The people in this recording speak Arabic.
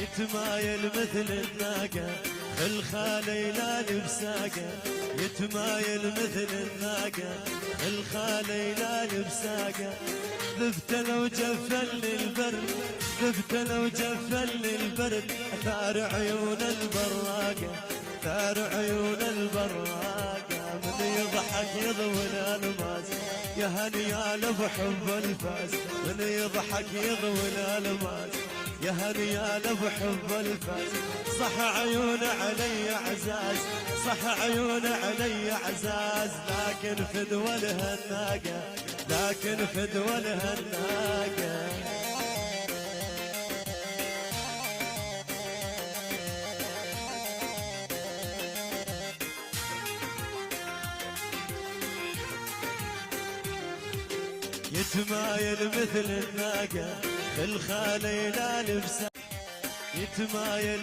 يتمايل مثل الناقة الخالي لا بساقة، يتمايل مثل الناقة الخالي لا بساقة. ذبت لو جفل البرد، ذبت لو جفل البرد، ثار عيون البراقة، ثار عيون البراقة. من يضحك يضوي الألماس يا هنيال بحب الفاس، من يضحك يضوي الألماس يا هنيال بحب الفاس. صح عيون علي عزاز، صح عيون علي عزاز، لكن فدوى الهناقة، لكن فدوى الهناقة. يتمايل مثل الناقة الخالي لا لبسه، يتمايل